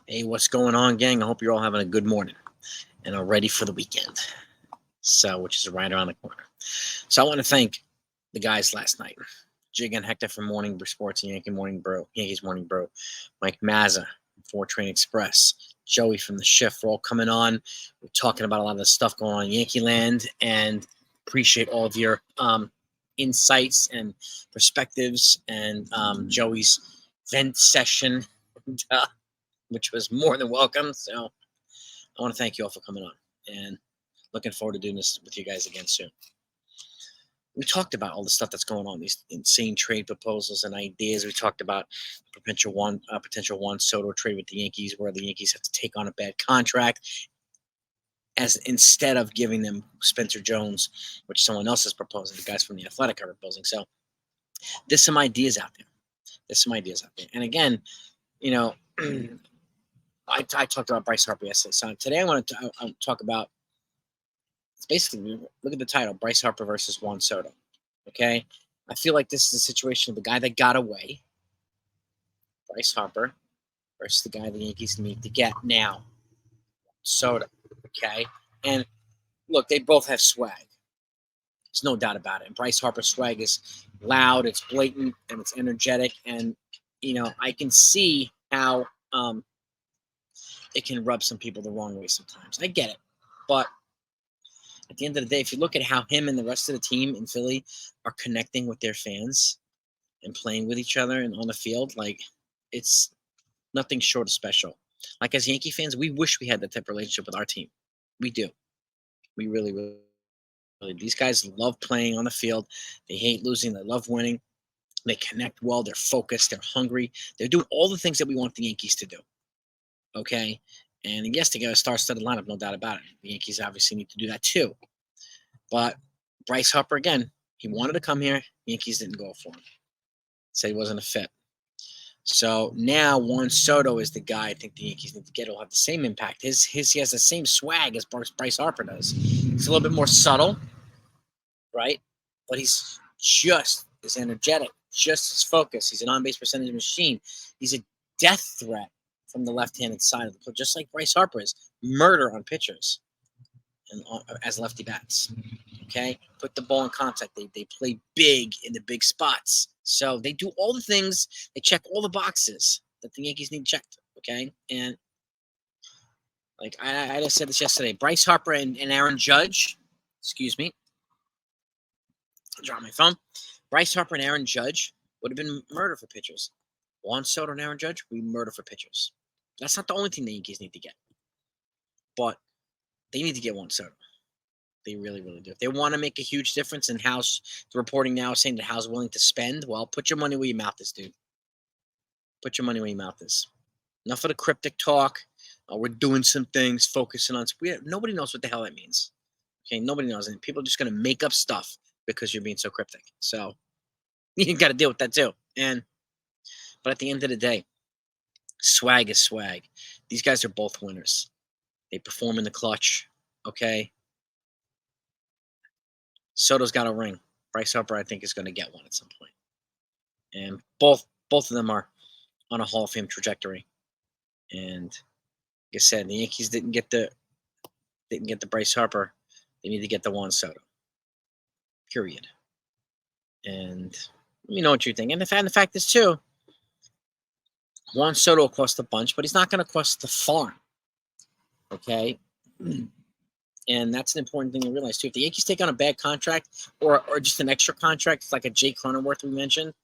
Hey, what's going on, gang? I hope you're all having a good morning and are ready for the weekend. Which is right around the corner. So I want to thank the guys last night. Jig and Hector from Morning Brew Sports and Yankees Morning Brew. Mike Mazza from Train Express. Joey from The Shift. We're all coming on. We're talking about a lot of the stuff going on in Yankee Land, and appreciate all of your insights and perspectives, and Joey's vent session. Which was more than welcome. So I want to thank you all for coming on, and looking forward to doing this with you guys again soon. We talked about all the stuff that's going on, these insane trade proposals and ideas. We talked about potential Juan Soto trade with the Yankees, where the Yankees have to take on a bad contract, as instead of giving them Spencer Jones, which someone else is proposing. The guys from The Athletic are proposing. So there's some ideas out there. And again, I talked about Bryce Harper yesterday. So today I want to talk about, it's basically, look at the title, Bryce Harper versus Juan Soto. Okay? I feel like this is a situation of the guy that got away, Bryce Harper, versus the guy the Yankees need to get now, Soto. Okay? And look, they both have swag. There's no doubt about it. And Bryce Harper's swag is loud, it's blatant, and it's energetic. And, I can see how it can rub some people the wrong way sometimes. I get it. But at the end of the day, if you look at how him and the rest of the team in Philly are connecting with their fans and playing with each other and on the field, like, it's nothing short of special. Like, as Yankee fans, we wish we had that type of relationship with our team. We do. We really, really. These guys love playing on the field. They hate losing. They love winning. They connect well. They're focused. They're hungry. They're doing all the things that we want the Yankees to do. Okay? And yes, they got a star-studded lineup, no doubt about it. The Yankees obviously need to do that too. But Bryce Harper, again, he wanted to come here. The Yankees didn't go for him. Said he wasn't a fit. So now Juan Soto is the guy I think the Yankees need to get. He'll have the same impact. He has the same swag as Bryce Harper does. He's a little bit more subtle, right? But he's just as energetic, just as focused. He's an on-base percentage machine. He's a death threat from the left-handed side of the plate, just like Bryce Harper is. Murder on pitchers and as lefty bats. Okay? Put the ball in contact. They play big in the big spots. So they do all the things. They check all the boxes that the Yankees need checked. Okay? And like I just said this yesterday, Bryce Harper and Aaron Judge, excuse me, I'll drop my phone. Bryce Harper and Aaron Judge would have been murder for pitchers. Juan Soto and Aaron Judge, we murder for pitchers. That's not the only thing the Yankees need to get. But they need to get Juan Soto. They really, really do. If they want to make a huge difference in how the reporting now is saying that Howe's willing to spend, well, put your money where your mouth is, dude. Put your money where your mouth is. Enough of the cryptic talk. We're doing some things, focusing on. Nobody knows what the hell that means. Okay, nobody knows. And people are just going to make up stuff because you're being so cryptic. So you got to deal with that too. But at the end of the day, swag is swag. These guys are both winners. They perform in the clutch. Okay. Soto's got a ring. Bryce Harper, I think, is going to get one at some point. And both of them are on a Hall of Fame trajectory. And like I said, the Yankees didn't get the Bryce Harper. They need to get the Juan Soto. Period. And let me know what you think. And the fact is too, Juan Soto will cost a bunch, but he's not going to cost the farm. Okay. And that's an important thing to realize too. If the Yankees take on a bad contract or just an extra contract, like a Jay Cronenworth we mentioned,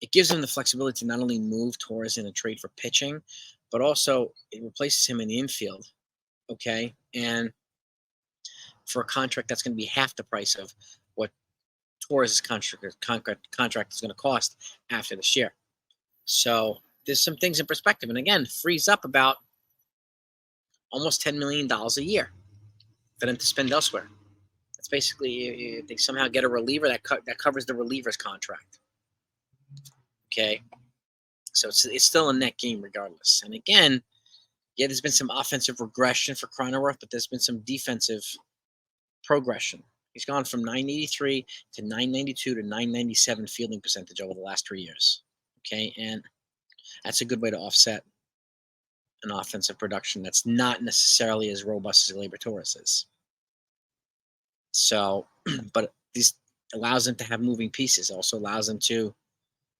it gives them the flexibility to not only move Torres in a trade for pitching, but also it replaces him in the infield. Okay. And for a contract that's going to be half the price of what Torres' contract is going to cost after this year. So there's some things in perspective. And again, frees up about almost $10 million a year for them to spend elsewhere. That's basically, if they somehow get a reliever that covers the reliever's contract. Okay. So it's still a net gain regardless. And again, yeah, there's been some offensive regression for Cronenworth, but there's been some defensive progression. He's gone from 983 to 992 to 997 fielding percentage over the last 3 years. Okay. And that's a good way to offset an offensive production that's not necessarily as robust as Gleyber Torres is. So, but this allows them to have moving pieces. Also allows them to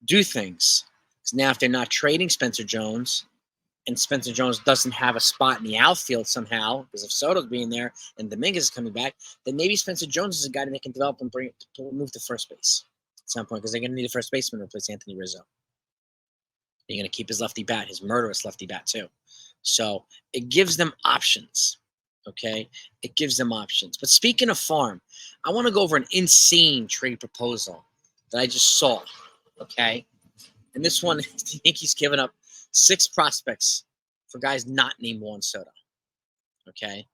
do things. Because now if they're not trading Spencer Jones, and Spencer Jones doesn't have a spot in the outfield somehow, because if Soto's being there and Dominguez is coming back, then maybe Spencer Jones is a guy that they can develop and bring to move to first base at some point, because they're going to need a first baseman to replace Anthony Rizzo. You're going to keep his lefty bat, his murderous lefty bat too. So it gives them options, okay? It gives them options. But speaking of farm, I want to go over an insane trade proposal that I just saw, okay? And this one, the Yankees giving up 6 prospects for guys not named Juan Soto, okay?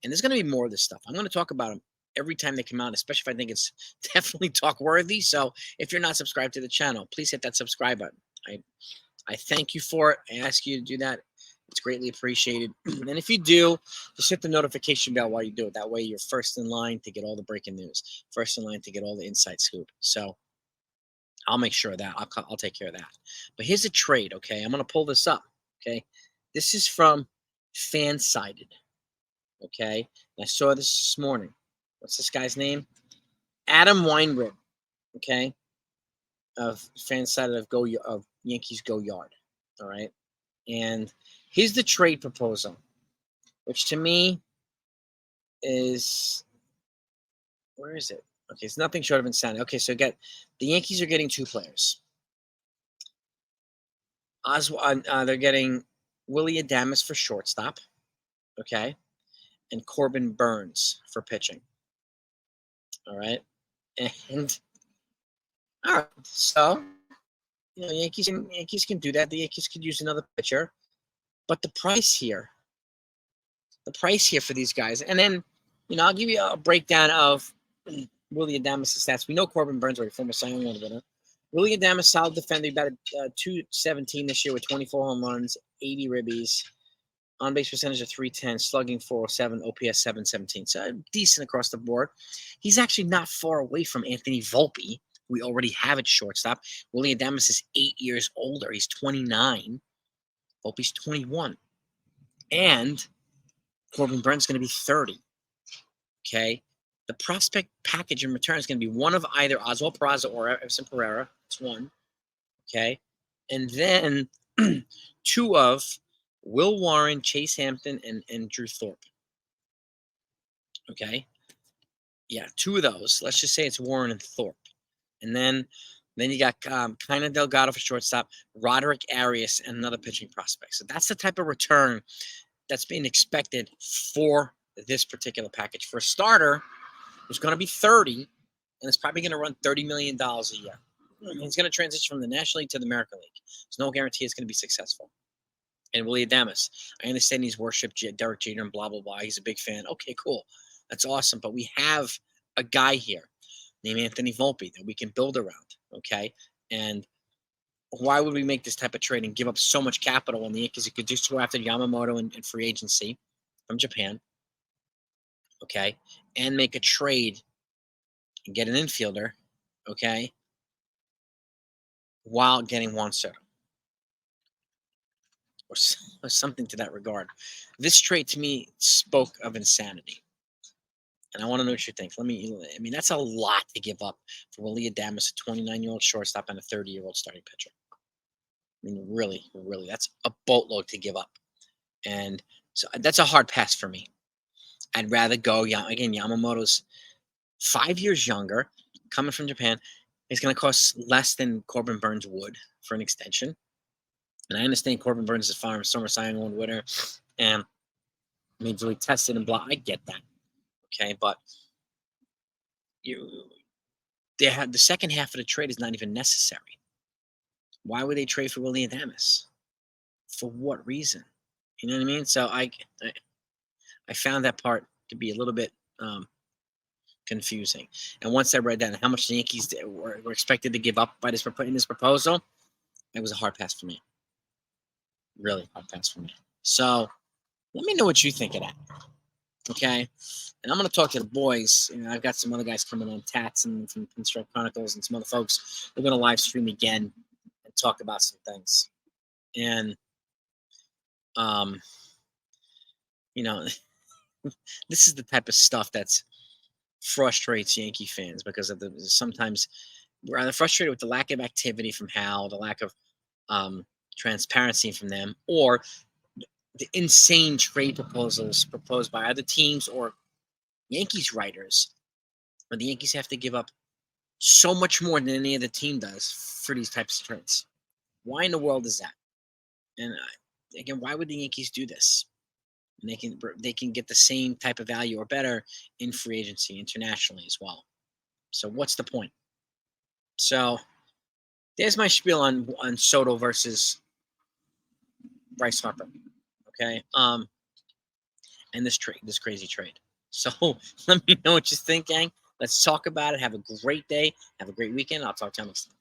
And there's going to be more of this stuff. I'm going to talk about them every time they come out, especially if I think it's definitely talk worthy. So if you're not subscribed to the channel, please hit that subscribe button. I thank you for it. I ask you to do that. It's greatly appreciated. And if you do, just hit the notification bell while you do it. That way you're first in line to get all the breaking news, first in line to get all the inside scoop. So I'll make sure of that. I'll take care of that. But here's a trade, okay? I'm going to pull this up, okay? This is from Fansided, okay? And I saw this morning. What's this guy's name? Adam Weinrib, okay? Of Fansided of Yankees Go Yard, all right? And here's the trade proposal, which to me is, where is it? Okay, it's nothing short of insanity. Okay, so the Yankees are getting 2 players. They're getting Willy Adames for shortstop, okay, and Corbin Burnes for pitching. All right, and all right, so Yankees can do that. The Yankees could use another pitcher, but the price here for these guys, and then I'll give you a breakdown of Willy Adames' stats. We know Corbin Burnes, a former Cy Young Award winner. Willy Adames, solid defender. He batted .217 this year with 24 home runs, 80 ribbies, on-base percentage of .310, slugging .407, OPS .717. So decent across the board. He's actually not far away from Anthony Volpe. We already have at shortstop. Willy Adames is 8 years older. He's 29. Volpe's 21. And Corbin Burnes is going to be 30. Okay? The prospect package in return is going to be one of either Oswald Peraza or Everson Pereira. That's one. Okay? And then 2 of Will Warren, Chase Hampton, and Drew Thorpe. Okay? Yeah, 2 of those. Let's just say it's Warren and Thorpe. And then you got Kiner Delgado for shortstop, Roderick Arias, and another pitching prospect. So that's the type of return that's being expected for this particular package. For a starter, it's going to be 30, and it's probably going to run $30 million a year. He's going to transition from the National League to the American League. There's no guarantee it's going to be successful. And Willy Adames, I understand he's worshipped Derek Jeter and blah, blah, blah. He's a big fan. Okay, cool. That's awesome. But we have a guy here named Anthony Volpe that we can build around, okay? And why would we make this type of trade and give up so much capital when the Yankees could just go after Yamamoto in free agency from Japan, okay, and make a trade and get an infielder, okay, while getting Juan Soto or something to that regard? This trade to me spoke of insanity. And I want to know what you think. That's a lot to give up for Willy Adames, a 29-year-old shortstop and a 30-year-old starting pitcher. Really, really, that's a boatload to give up. And so that's a hard pass for me. I'd rather go, again, Yamamoto's 5 years younger, coming from Japan. It's going to cost less than Corbin Burnes would for an extension. And I understand Corbin Burnes is a former Cy Young Award winner. And really tested and blah. I get that. Okay, but the second half of the trade is not even necessary. Why would they trade for Willy Adames? For what reason? You know what I mean? So I found that part to be a little bit confusing. And once I read that and how much the Yankees were expected to give up by in this proposal, it was a hard pass for me. Really hard pass for me. So let me know what you think of that. Okay? And I'm going to talk to the boys. I've got some other guys coming on, Tats and from Pinstripe Chronicles and some other folks. We're going to live stream again and talk about some things. And You know, this is the type of stuff that's frustrates Yankee fans because of sometimes we're either frustrated with the lack of activity from Hal, the lack of transparency from them, or the insane trade proposals proposed by other teams or Yankees writers, where the Yankees have to give up so much more than any other team does for these types of trades. Why in the world is that? And again, why would the Yankees do this? And they can get the same type of value or better in free agency internationally as well. So what's the point? So there's my spiel on Soto versus Bryce Harper. Okay. And this crazy trade. So let me know what you think, gang. Let's talk about it. Have a great day. Have a great weekend. I'll talk to you next time.